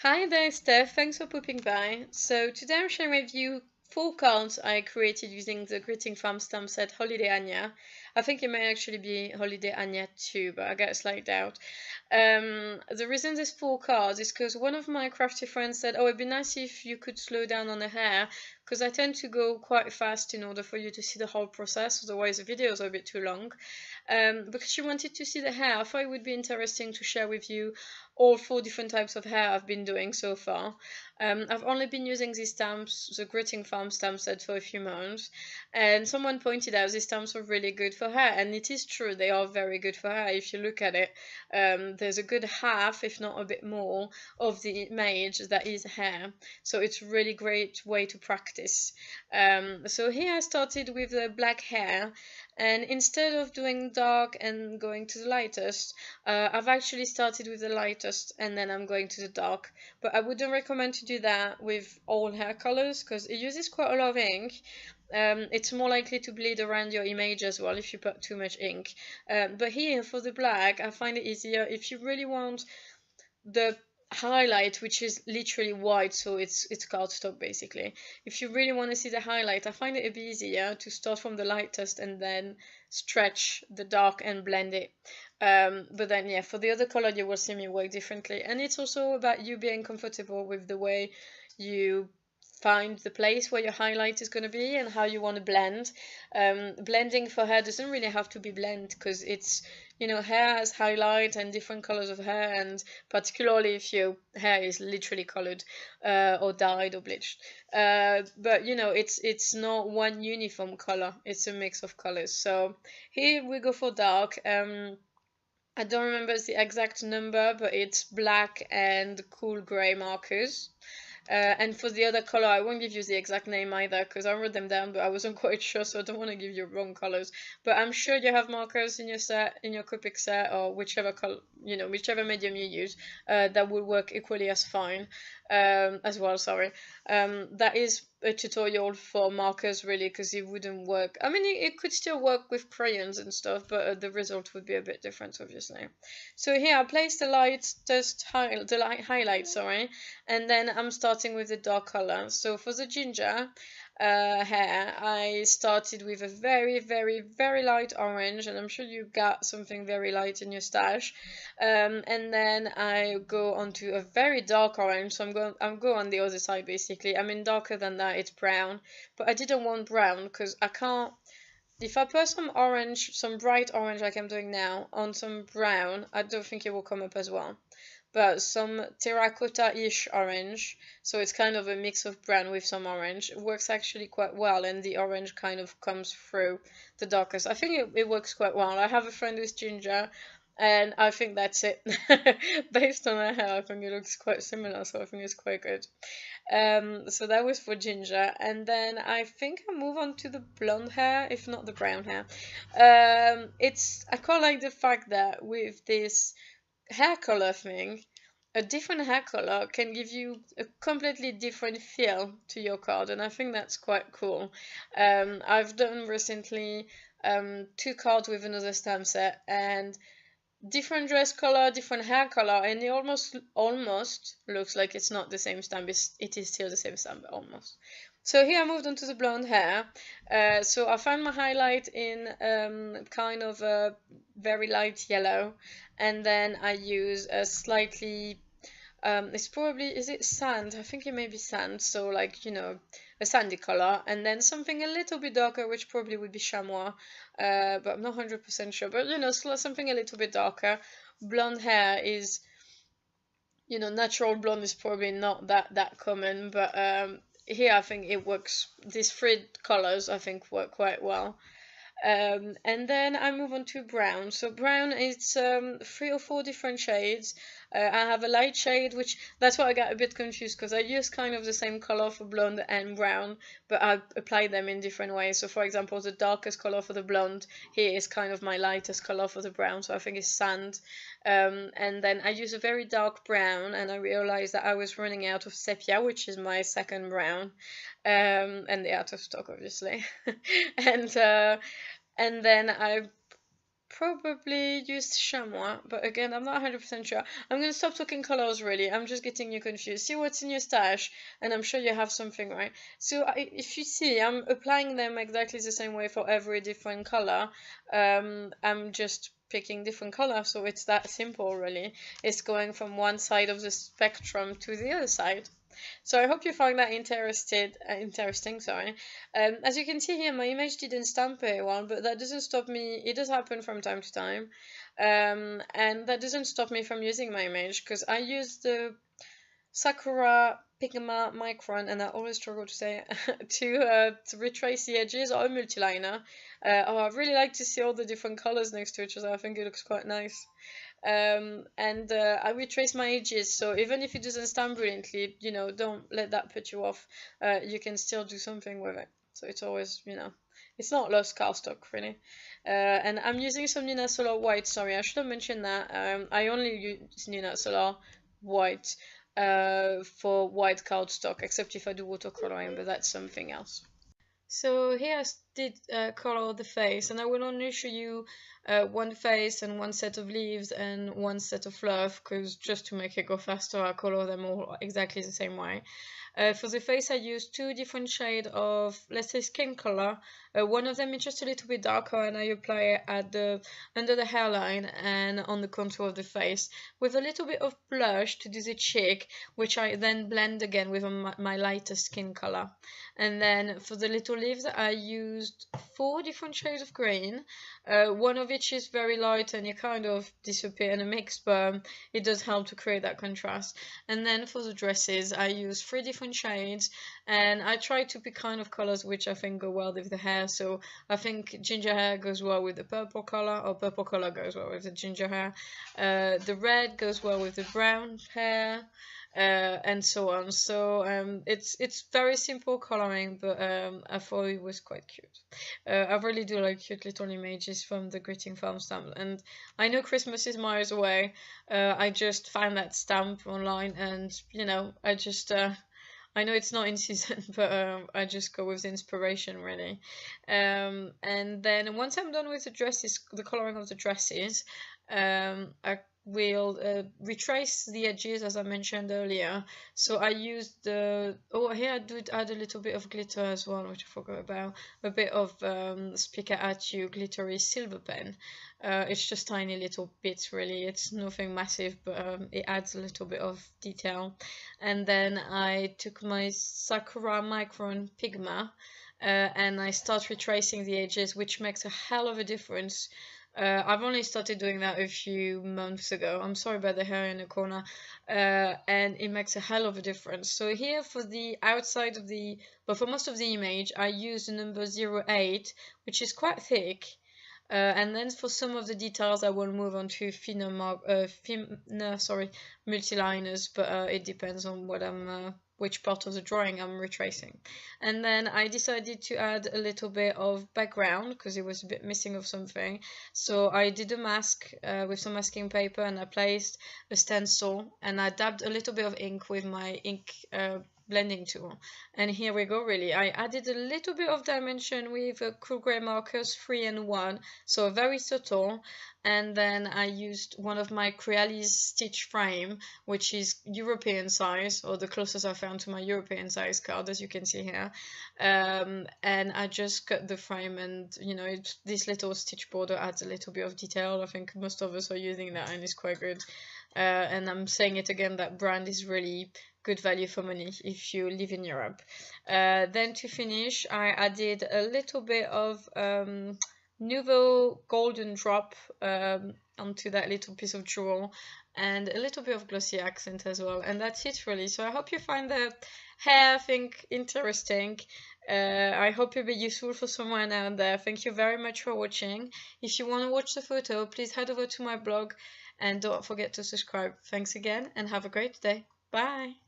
Hi there, Steph. Thanks for popping by. So today I'm sharing with you 4 cards I created using the Greeting Farm stamp set Holiday Anya. I think it may actually be Holiday Anya too, but I get a slight doubt. The reason there's 4 cards is because one of my crafty friends said, "Oh, it'd be nice if you could slow down on the hair, because I tend to go quite fast in order for you to see the whole process. Otherwise, the videos are a bit too long." Because she wanted to see the hair, I thought it would be interesting to share with you all 4 different types of hair I've been doing so far. I've only been using these stamps, the Greeting Farm stamp set, for a few months, and someone pointed out these stamps are really good for hair, and it is true, they are very good for hair. If you look at it, there's a good half, if not a bit more, of the image that is hair, so it's a really great way to practice. So here I started with the black hair, and instead of doing dark and going to the lightest, I've actually started with the lightest and then I'm going to the dark. But I wouldn't recommend to do that with all hair colors because it uses quite a lot of ink. It's more likely to bleed around your image as well if you put too much ink. But here for the black, I find it easier if you really want the highlight, which is literally white, so it's cardstock basically. If you really want to see the highlight, I find it a bit easier to start from the lightest and then stretch the dark and blend it. But then yeah, for the other color you will see me work differently, and it's also about you being comfortable with the way you find the place where your highlight is going to be and how you want to blend. Blending for hair doesn't really have to be blend because it's, you know, hair has highlight and different colors of hair, and particularly if your hair is literally colored or dyed or bleached. But you know, it's not one uniform color, it's a mix of colors. So here we go for dark. I don't remember the exact number, but it's black and cool gray markers. And for the other color, I won't give you the exact name either because I wrote them down, but I wasn't quite sure, so I don't want to give you wrong colors. But I'm sure you have markers in your set, in your Copic set, or whichever color, you know, whichever medium you use, that will work equally as fine, as well. Sorry. That is a tutorial for markers really, because it wouldn't work. I mean, it could still work with crayons and stuff, but the result would be a bit different, obviously. So here I placed the light highlight, sorry, and then I'm starting with the dark color. So for the ginger hair, I started with a very, very, very light orange, and I'm sure you got something very light in your stash. And then I go on to a very dark orange, so I'm going on the other side basically. I mean, darker than that, it's brown, but I didn't want brown because I can't. If I put some orange, some bright orange like I'm doing now, on some brown, I don't think it will come up as well. But some terracotta-ish orange, so it's kind of a mix of brown with some orange, works actually quite well, and the orange kind of comes through the darkest. I think it works quite well. I have a friend who's ginger, and I think that's it. Based on her hair, I think it looks quite similar, so I think it's quite good. So that was for ginger, and then I think I move on to the blonde hair, if not the brown hair. I quite like the fact that with this hair color thing, a different hair color can give you a completely different feel to your card, and I think that's quite cool. I've done recently 2 cards with another stamp set, and different dress color, different hair color, and it almost looks like it's not the same stamp. It is still the same stamp, almost. So here I moved on to the blonde hair. So I found my highlight in kind of a very light yellow, and then I use a slightly it's probably, is it sand? I think it may be sand, so like, you know, a sandy color, and then something a little bit darker, which probably would be chamois, but I'm not 100% sure, but you know, something a little bit darker. Blonde hair is, you know, natural blonde is probably not that common, but here I think it works. These 3 colors I think work quite well. And then I move on to brown. So brown is 3 or 4 different shades. I have a light shade, which that's why I got a bit confused, because I use kind of the same color for blonde and brown, but I apply them in different ways. So for example, the darkest color for the blonde here is kind of my lightest color for the brown, so I think it's sand. And then I use a very dark brown, and I realized that I was running out of sepia, which is my second brown, and they're out of stock obviously. And then I probably use chamois, but again, I'm not 100% sure. I'm going to stop talking colors, really. I'm just getting you confused. See what's in your stash, and I'm sure you have something, right? So if you see, I'm applying them exactly the same way for every different color. I'm just picking different colors, so it's that simple, really. It's going from one side of the spectrum to the other side. So I hope you find that interesting. Sorry. As you can see here, my image didn't stamp very well, but that doesn't stop me. It does happen from time to time, and that doesn't stop me from using my image because I use the Sakura Pigma Micron, and I always struggle to say it, to retrace the edges, or a multiliner. I really like to see all the different colors next to each other. I think it looks quite nice. I retrace my edges, so even if it doesn't stand brilliantly, don't let that put you off. You can still do something with it. So it's always, it's not lost cardstock, really. And I'm using some Nina Solar white. Sorry, I should have mentioned that. I only use Nina Solar white for white cardstock, except if I do watercoloring, but that's something else. So here I did color the face, and I will only show you one face and one set of leaves and one set of fluff, because just to make it go faster, I color them all exactly the same way. For the face, I used two different shades of, let's say, skin color. One of them is just a little bit darker, and I apply it at under the hairline and on the contour of the face, with a little bit of blush to do the cheek, which I then blend again with my lighter skin color. And then for the little leaves, I used 4 different shades of green. One of which is very light and you kind of disappear in a mix, but it does help to create that contrast. And then for the dresses, I used 3 different shades, and I try to pick kind of colors which I think go well with the hair. So I think ginger hair goes well with the purple color, or purple color goes well with the ginger hair. The red goes well with the brown hair. And so on. So it's very simple coloring, but I thought it was quite cute. I really do like cute little images from the Greeting Farm stamp, and I know Christmas is miles away. I just found that stamp online, and I just I know it's not in season, but I just go with the inspiration, really. And then once I'm done with the dresses, the coloring of the dresses, I will retrace the edges as I mentioned earlier. So I used here I did add a little bit of glitter as well, which I forgot about. A bit of Speak At You glittery silver pen. It's just tiny little bits, really. It's nothing massive, but it adds a little bit of detail. And then I took my Sakura Micron Pigma and I start retracing the edges, which makes a hell of a difference. I've only started doing that a few months ago. I'm sorry about the hair in the corner. And it makes a hell of a difference. So here for the outside of but for most of the image, I use the number 08, which is quite thick. And then for some of the details, I will move on to thinner multiliners, but it depends on what which part of the drawing I'm retracing. And then I decided to add a little bit of background because it was a bit missing of something. So I did a mask with some masking paper, and I placed a stencil, and I dabbed a little bit of ink with my ink blending tool. And here we go, really. I added a little bit of dimension with Copic Markers 3 and 1, so very subtle. And then I used one of my Crealis stitch frame, which is European size, or the closest I found to my European size card, as you can see here. And I just cut the frame, and this little stitch border adds a little bit of detail. I think most of us are using that, and it's quite good. And I'm saying it again, that brand is really good value for money if you live in Europe. Then to finish, I added a little bit of Nouveau Golden Drop onto that little piece of jewel, and a little bit of glossy accent as well. And that's it, really. So I hope you find the hair thing interesting. I hope it'll be useful for someone out there. Thank you very much for watching. If you want to watch the photo, please head over to my blog, and don't forget to subscribe. Thanks again, and have a great day. Bye!